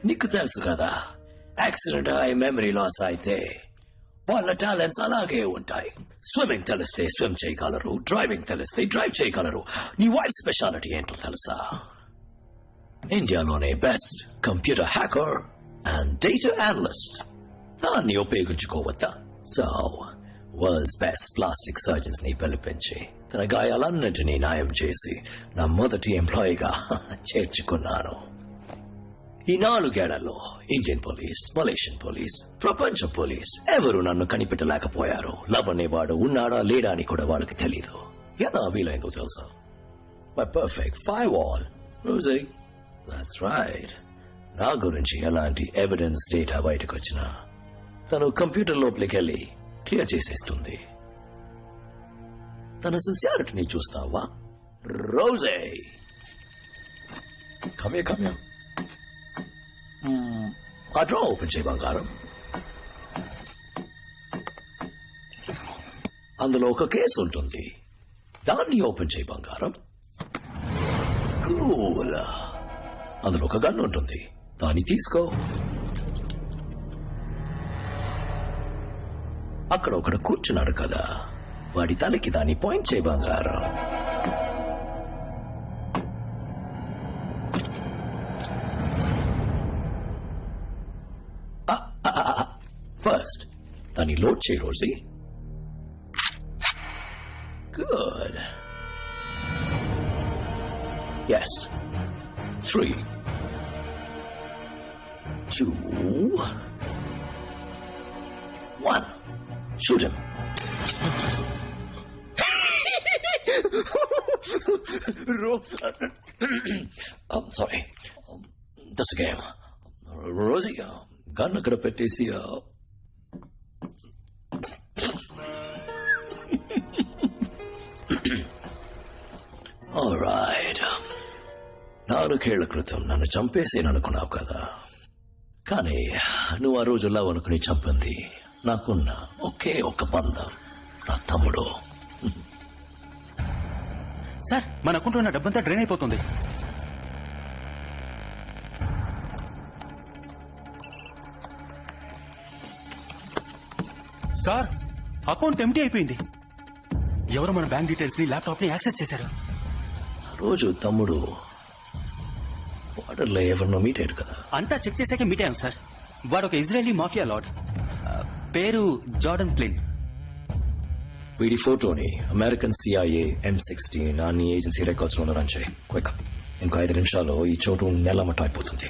నీకు తెలుసు కదా, యాక్సిడెంట్ అయి మెమరీ లాస్ అయితే వాళ్ళ టాలెంట్స్ అలాగే ఉంటాయి. స్విమ్మింగ్ తెలిస్తే స్విమ్ చేయగలరు, డ్రైవింగ్ తెలిస్తే డ్రైవ్ చేయగలరు. నీ వైఫ్ స్పెషాలిటీ ఏంటో తెలుసా? ఇండియాలోనే best computer hacker and data analyst. దాన్ని ఉపయోగించుకోవద్దా? So world's best plastic surgeons ని పిలిపించి తన గాయాలన్నింటినీ న్యాయం చేసి నా మొదటి ఎంప్లాయీగా చేర్చుకున్నాను. ఈ 4 ఏళ్లలో ఇండియన్ పోలీస్, మలేషియన్ పోలీస్, ప్రపంచ పోలీస్ ఎవరు నన్ను కనిపెట్టలేకపోయారు. లవ్ అనేవాడు ఉన్నాడా లేడా అని కూడా వాళ్ళకి తెలీదు. ఎలా వీలైందో తెలుసా? My perfect fire wall. That's right. నా గురించి ఎలాంటి ఎవిడెన్స్ డేటా బయటకు వచ్చినా తను కంప్యూటర్ లోపలికి వెళ్ళి క్లియర్ చేసేస్తుంది. తన సిన్సియారిటీని చూస్తావా? రోజే కమ్యా ఆ డ్రా ఓపెన్ చేయి బంగారం. అందులో ఒక కేసు ఉంటుంది, దాన్ని ఓపెన్ చేయి బంగారం. కూల్. అందులో ఒక గన్ ఉంటుంది, దాన్ని తీసుకో. అక్కడ ఒకడు కూర్చున్నాడు కదా, వాడి తలకి దాన్ని పాయింట్ చేయి బంగారం. ఫస్ట్ దాన్ని లోడ్ చేయి Rosie. Good. Yes. 3, 2, 1. Shoot him. I'm sorry. That's a game. Rosie, gun అక్కడ పెట్టేసి ఆల్రైట్. 4 ఏళ్ల క్రితం నన్ను చంపేసేననుకున్నావు కదా, కానీ నువ్వు ఆ రోజు లవ్ అనుకుని చంపింది నాకున్న ఒకే ఒక బంధం, నా తమ్ముడు. సార్, మన అకౌంట్లో ఉన్న డబ్బంతా డ్రైన్ అయిపోతుంది. సార్, అకౌంట్ ఎంటీ అయిపోయింది. ఎవరు మన బ్యాంక్ డీటెయిల్స్ ని, ల్యాప్టాప్ ని యాక్సెస్ చేశారు. రోజు తమ్ముడు వాటర్లో ఎవరినో మీట్ అయ్యాడు కదా. అంతా చెక్ చేశాకే మీట్ అయ్యాం సార్. వాడు ఒక ఇజ్రాయలీ మాఫియా లార్డ్, పేరు జార్డన్ ప్లిన్. వీడి ఫోటోని అమెరికన్ CIA, M16 అన్ని ఏజెన్సీ రికార్డ్స్ లో రన్ చేయి. క్విక్. ఇంకో 5 నిమిషాల్లో ఈ చోటు నెలమట్ట అయిపోతుంది.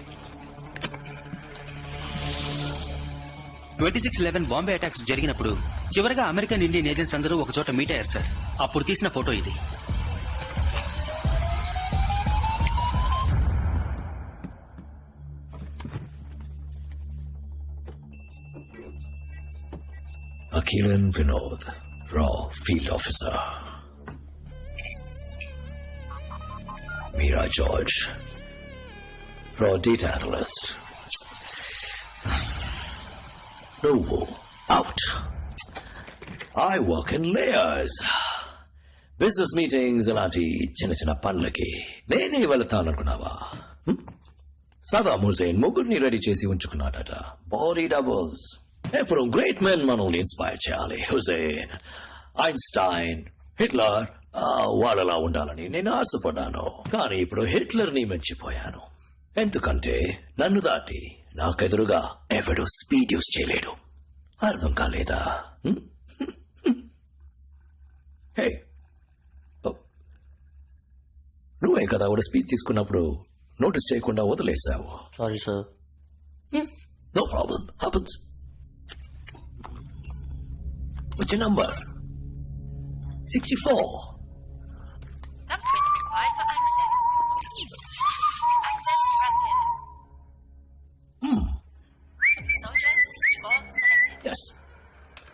26/11 బాంబే అటాక్స్ జరిగినప్పుడు చివరిగా అమెరికన్ ఇండియన్ ఏజెంట్స్ అందరూ ఒక చోట మీట్ అయ్యారు సార్. అప్పుడు తీసిన ఫోటో ఇది. Akilan Vinod, Raw Field Officer. Meera George, Raw Data Analyst. No, out. I work in layers. Business meetings అలాంటి చిన్న పనులకి నేనే వెళతాననుకున్నావా? సదాం హుసేన్ ముగ్గురిని రెడీ చేసి ఉంచుకున్నాడట. Body doubles. ఎప్పుడు గ్రేట్ మెన్ మనల్ని ఇన్స్పైర్ చేయాలి. హుసేన్, ఐన్స్టైన్, హిట్లర్ వాళ్ళలా ఉండాలని నేను ఆశపడ్డాను. కానీ ఇప్పుడు హిట్లర్ ని మెచ్చిపోయాను. ఎందుకంటే నన్ను దాటి నాకెదురుగా ఎవడు స్పీడ్ యూజ్ చేయలేడు. అర్థం కాలేదా? హే, నువ్వే కదా వాడు స్పీడ్ తీసుకున్నప్పుడు నోటీస్ చేయకుండా వదిలేసావు. Sorry sir. No problem, happens. What's your number? 64. Thumbprint required for access. Access granted. Soldier 64 selected. Yes.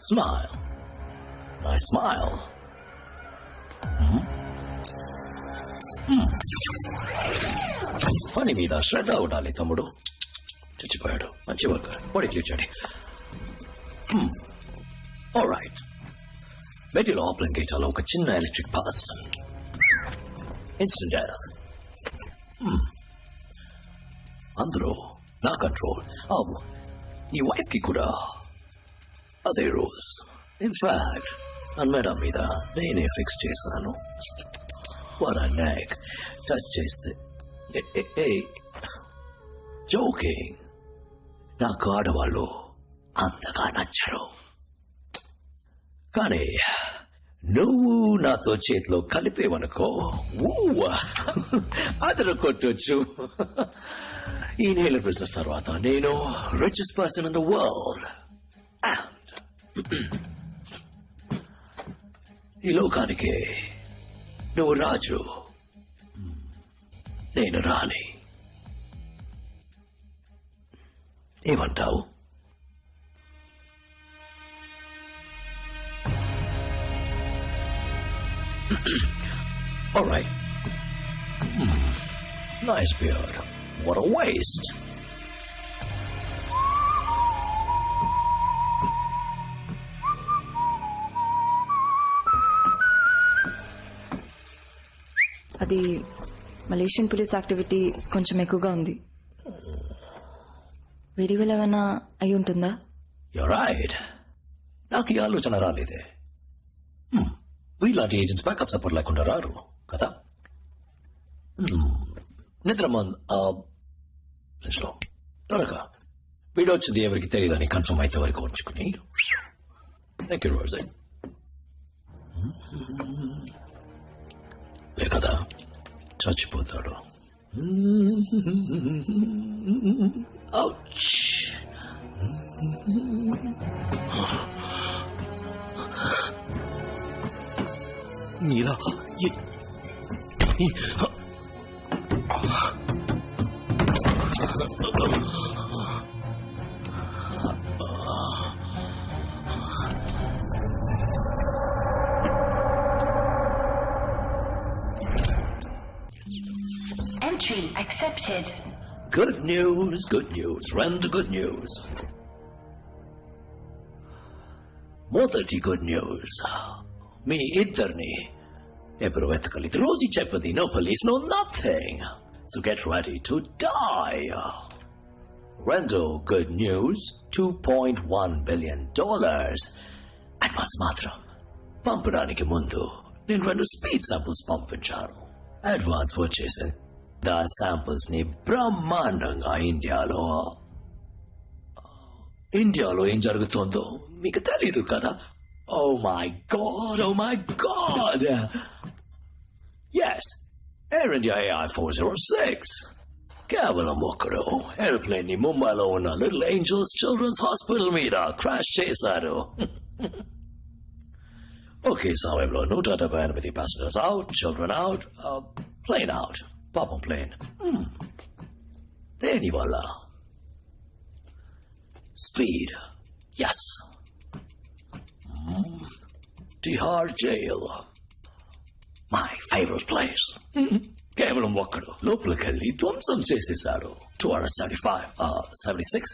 Smile. Nice smile. పని మీద శ్రద్ధ ఉండాలి తమ్ముడు. చచ్చిపోయాడు. మంచి వర్క్. బాడీ క్లీన్ చేయండి. ఆల్రైట్. మెటీరియల్ ఓపెన్ గేటాలో ఒక చిన్న ఎలక్ట్రిక్ పల్స్. Instant death. అందరూ నా కంట్రోల్. నీ వైఫ్ కి కూడా అదే రూల్స్. ఇన్ఫాక్ట్ నా మెడ మీద నేనే ఫిక్స్ చేశాను. వాట్ ఆ నెక్ టచ్ చేస్తే జోకింగ్. నాకు ఆడవాళ్ళు అంతగా నచ్చరు. కానీ నువ్వు నాతో చేతిలో కలిపేవనుకో అదరు కొట్టొచ్చు. ఈ నేల బిజినెస్ తర్వాత నేను richest person in the world. And ఈ లోకానికి నువ్వు రాజు, నేను రాణి. ఏమంటావు? All right. Nice beard. What a waste. అది మలేషియన్ పోలీస్ యాక్టివిటీ కొంచెం ఎక్కువగా ఉంది. వేడి వల్ల ఏమైనా అయి ఉంటుందా? You're right. నాకు ఈ ఆలోచన రాలేదే. వీలాంటి ఏజెంట్స్ బ్యాకప్ సపోర్ట్ లేకుండా రారు కదా. నిద్రలో త్వరగా వీడొచ్చింది ఎవరికి తెలియదని కన్ఫర్మ్ అయితే వరకు ఉంచుకుని లే కదా చచ్చిపోతాడు. నీలా Entry accepted. Good news, good news. Render good news. మొదటి గుడ్ న్యూస్. మీ ఇద్దరిని ఎప్పుడు వెతకలేదు. రోజు చెప్పది no police no nothing. So get ready to die. రెండో గుడ్ న్యూస్, $2.1 billion అడ్వాన్స్ మాత్రం. పంపడానికి ముందు నేను 2 స్పీడ్ శాంపుల్స్ పంపించాను. అడ్వాన్స్ వచ్చేసింది. ఆ శాంపుల్స్ ని బ్రహ్మాండంగా ఇండియాలో ఏం జరుగుతుందో మీకు తెలీదు కదా. Oh my God. Yes, Air India AI 406. కేవలం ఒక్కడు ఏరోప్లేన్ ని ముంబైలో ఉన్న లిటిల్ ఏంజల్స్ చిల్డ్రన్స్ హాస్పిటల్ మీద క్రాష్ చేశారు. ఒకే సమయంలో 178 passengers out, children out, plane out. పాపం ప్లేన్. దేని వల్ల? Speed. Yes. Tihar Jail. My favorite place. కేవలం ఒక్కడు లోపలికెళ్ళి ధ్వంసం చేసేశారు. 276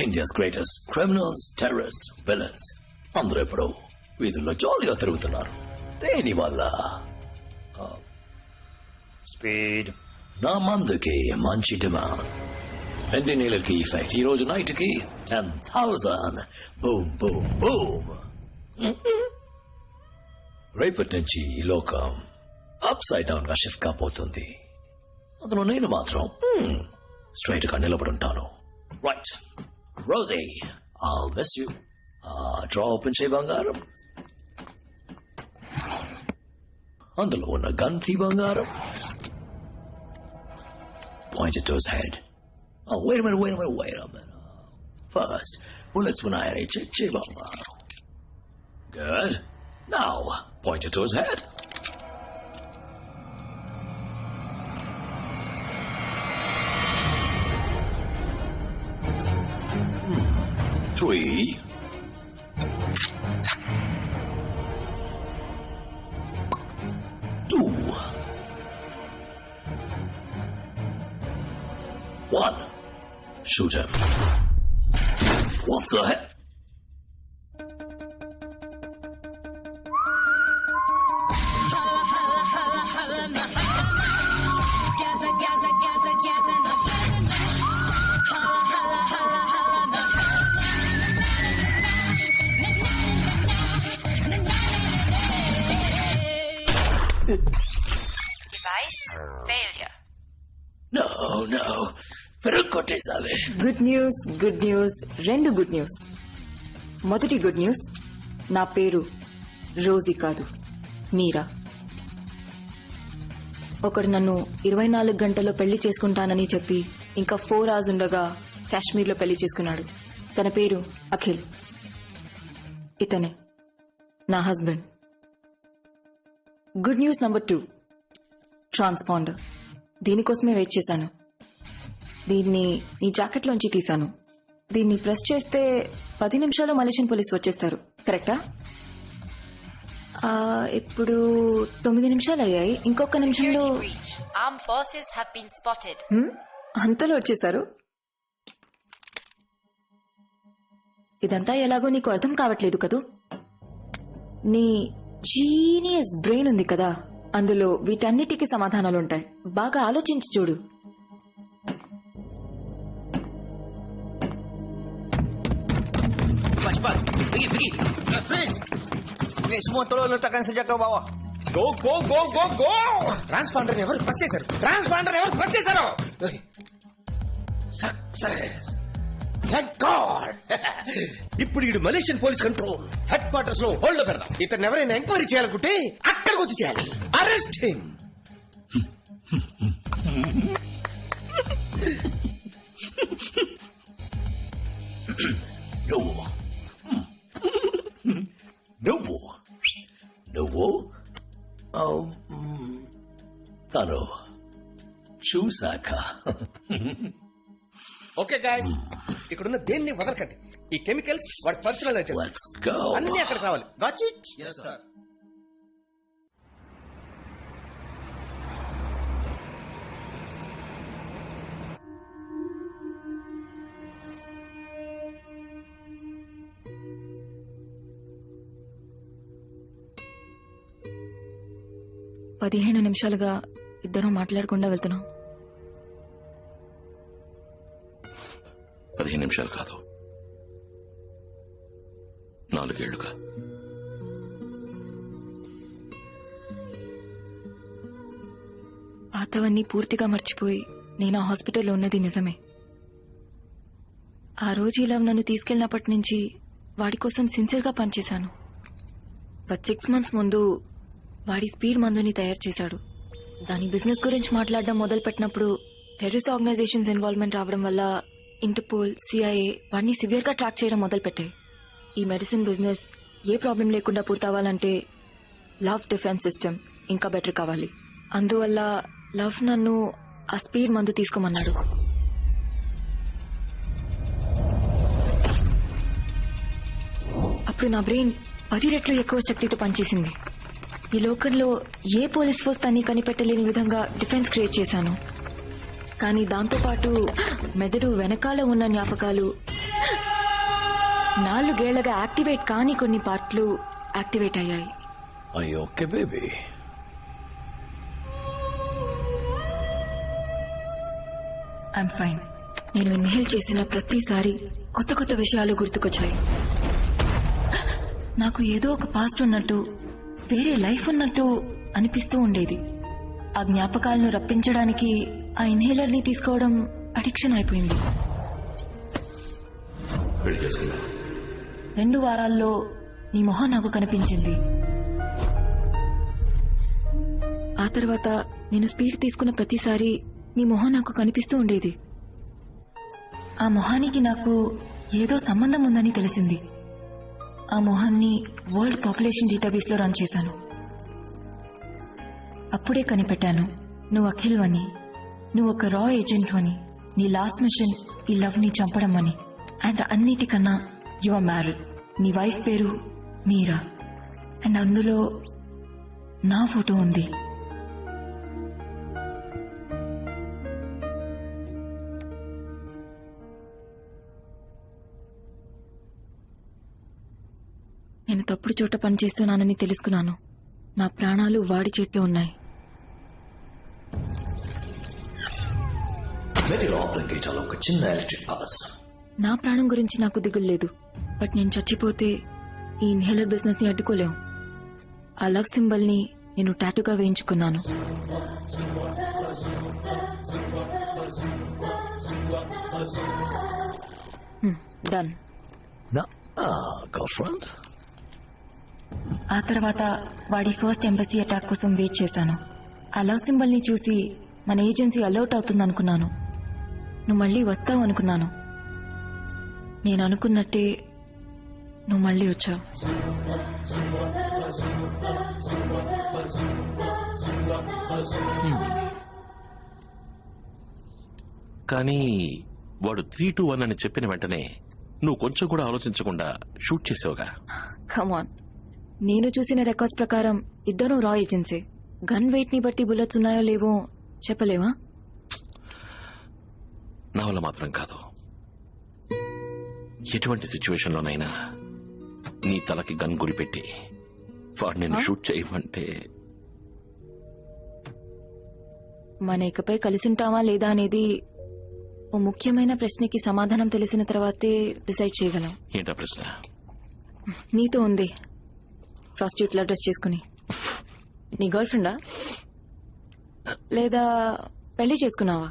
India's greatest criminals, terrorists, villains. అందరూ ఇప్పుడు వీధుల్లో జాలీగా తిరుగుతున్నారు. దేని వల్ల? స్పీడ్. నా మందుకి మంచి డిమాండ్. 2 నెలలకి ఇఫెక్ట్. ఈ రోజు నైట్ కి 10,000. Boom boom boom. రేపటి నుంచి ఈ లోకం అప్సైడ్ డౌన్ గా షిఫ్ట్ కాబోతుంది. అందులో నేను మాత్రం స్ట్రైట్ గా నిలబడుంటాను. Right Rosie, I'll miss you. Drawer open చేయి బంగారం. అందులో ఉన్న గంతి బంగారం. Point it to his head. Oh, wait a minute. First, bullets when I check బంగారం. Good. Now, point it to his head. Three. 2. 1. Shoot him. What the heck? Gaza, కొట్టేశావే. Good news, రెండు good news. మొదటి good news, నా పేరు Rosie కాదు, మీరా. ఒకడు నన్ను 24 గంటల్లో పెళ్లి చేసుకుంటానని చెప్పి ఇంకా 4 hours ఉండగా కాశ్మీర్లో పెళ్లి చేసుకున్నాడు. తన పేరు అఖిల్. ఇతనే నా husband. Good news number 2, transponder. దీనికోసమే వెయిట్ చేశాను. దీన్ని నీ జాకెట్లోంచి తీశాను. దీన్ని ప్రెస్ చేస్తే 10 నిమిషాల్లో మలేషియన్ పోలీసు వచ్చేస్తారు. కరెక్టా? ఇప్పుడు 9 నిమిషాలు అయ్యాయి. ఇంకొక నిమిషంలో Armed forces have been spotted. అంతలో వచ్చేసారు. ఇదంతా ఎలాగో నీకు అర్థం కావట్లేదు కదూ. నీ జీనియస్ బ్రెయిన్ ఉంది కదా, అందులో వీటన్నిటికీ సమాధానాలుంటాయి. బాగా ఆలోచించి చూడు. Semua tolong letakkan senjata ke bawah. Go, go, go, go, go! Transponder ఎవరు ప్రెస్ చేశారు? Success, thank God. ఇప్పుడు ఈ Malaysian police control head quarters లో హోల్డ్ పెడదాం. ఇతను ఎవరైనా ఎంక్వైరీ చేయాలనుకుంటే అక్కడికి వచ్చి చేయాలి. Arrest him. నువ్వు తను చూసాక ఓకే గాయ్స్, ఇక్కడున్న దేన్ని వదలకండి. ఈ కెమికల్స్ వాడి పర్సనల్ ఐటమ్స్ Let's go. అన్ని అక్కడ కావాలి. Got it? yes sir. పదిహేను నిమిషాలుగా ఇద్దరం మాట్లాడకుండా వెళ్తున్నాం. 15 నిమిషాలు కాదు, 4 ఏళ్లుగా. పాతవన్నీ పూర్తిగా మర్చిపోయి నేను ఆ హాస్పిటల్లో ఉన్నది నిజమే. ఆ రోజు ఇలా నన్ను తీసుకెళ్లినప్పటి నుంచి వాడి కోసం సిన్సియర్గా పనిచేశాను. బట్ 6 months ముందు వాడి స్పీడ్ మందుని తయారు చేశాడు. దాని బిజినెస్ గురించి మాట్లాడడం మొదలుపెట్టినప్పుడు టెర్రరిస్ట్ ఆర్గనైజేషన్స్ ఇన్వాల్వ్మెంట్ రావడం వల్ల ఇంటర్పోల్, CIA వాడిని సివియర్ గా ట్రాక్ చేయడం మొదలుపెట్టాయి. ఈ మెడిసిన్ బిజినెస్ ఏ ప్రాబ్లం లేకుండా పూర్తవ్వాలంటే లవ్ డిఫెన్స్ సిస్టమ్ ఇంకా బెటర్ కావాలి. అందువల్ల లవ్ నన్ను ఆ స్పీడ్ మందు తీసుకోమన్నాడు. అప్పుడు నా బ్రెయిన్ 10 రెట్లు ఎక్కువ శక్తితో పనిచేసింది. ఈ లోకంలో ఏ పోలీస్ ఫోర్స్ తన్ని కనిపెట్టలేని విధంగా డిఫెన్స్ క్రియేట్ చేశాను. కానీ దాంతోపాటు మెదడు వెనకాల ఉన్న జ్ఞాపకాలు, 4 ఏళ్లగా యాక్టివేట్ కాని కొన్ని పార్ట్లు యాక్టివేట్ అయ్యాయి. Are you okay, baby? I'm fine. నేను ఇన్హేల్ చేసిన ప్రతిసారి కొత్త కొత్త విషయాలు గుర్తుకొచ్చాయి. నాకు ఏదో ఒక పాస్ట్ ఉన్నట్టు, వేరే లైఫ్ ఉన్నట్టు అనిపిస్తూ ఉండేది. ఆ జ్ఞాపకాలను రప్పించడానికి ఆ ఇన్హేలర్ ని తీసుకోవడం అడిక్షన్ అయిపోయింది. పెళ్లి చేసుకున్నా 2 వారాల్లో నీ మొహం నాకు కనిపించింది. ఆ తర్వాత నేను స్పీడ్ తీసుకున్న ప్రతిసారి నీ మొహం నాకు కనిపిస్తూ ఉండేది. ఆ మొహానికి నాకు ఏదో సంబంధం ఉందని తెలిసింది. ఆ మొహాన్ని వరల్డ్ పాపులేషన్ డేటాబేస్ లో రన్ చేశాను. అప్పుడే కనిపెట్టాను, నువ్వు అఖిల్ అని, నువ్వు ఒక రా ఏజెంట్ అని, నీ లాస్ట్ మిషన్ ఈ లవ్ ని చంపడం అని. అండ్ అన్నిటికన్నా యు ఆర్ మ్యారీడ్. నీ వైఫ్ పేరు మీరా. అండ్ అందులో నా ఫోటో ఉంది. నేను తప్పుడు చోట పనిచేస్తున్నానని తెలుసుకున్నాను. నా ప్రాణాలు వాడి చేతిలో ఉన్నాయి. మెటల్ ఆపరేట్ గేటాలో ఒక చిన్న ఎలక్ట్రిక్ పల్స్. నా ప్రాణం గురించి నాకు దిగులు లేదు. బట్ నేను చచ్చిపోతే ఈ ఇన్హేలర్ బిజినెస్ ని అడ్డుకోలేం. ఆ లవ్ సింబల్ ని నేను టాటూగా వేయించుకున్నాను. డన్. girlfriend? ఆ తర్వాత వాడి ఫస్ట్ ఎంబసీ అటాక్ కోసం వెయిట్ చేశాను. ఆ లవ్ సింబల్ ని చూసి మన ఏజెన్సీ అలర్ట్ అవుతుంది అనుకున్నాను. నువ్వు మళ్ళీ వస్తావు అనుకున్నాను. నేను అనుకున్నట్టే నువ్వు మళ్ళీ వచ్చావు. కానీ వాడు 3-2-1 అని చెప్పిన వెంటనే నువ్వు కొంచెం కూడా ఆలోచించకుండా షూట్ చేసావుగా. కమాన్, నేను చూసిన రికార్డ్స్ ప్రకారం ఇద్దరు రా ఏజెన్సీ. గన్ వెయిట్ ని బట్టి బుల్లెట్స్ ఉన్నాయో లేవో చెప్పలేవా? నా వల్ల మాత్రం కాదు. ఎటువంటి సిచ్యువేషన్ లోనైనా నీ తలకి గన్ గురిపెట్టి వాడు నేను షూట్ చేయమంటే మన ఇకపై కలిసింటావా లేదా అనేది ఓ ముఖ్యమైన ప్రశ్నకి సమాధానం తెలిసిన తర్వాతే డిసైడ్ చేయగలం. ఏంటా ప్రశ్న? నీతో ఉంది ప్రాస్టిట్యూట్ లా డ్రెస్ చేసుకుని. నీ గర్ల్ ఫ్రెండా లేదా పెళ్లి చేసుకున్నావా?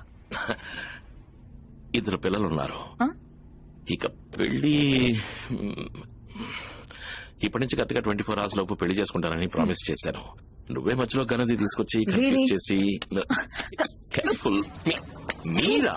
2 పిల్లలున్నారు. ఆ? ఇక పెళ్లి ఇప్పటి నుంచి కరెక్ట్గా 24 hours లోపు పెళ్లి చేసుకుంటానని ప్రామిస్ చేశాను. నువ్వే మధ్యలో గనది తీసుకొచ్చి Really? కన్ఫ్యూజ్ చేసి కేర్ఫుల్ మీరా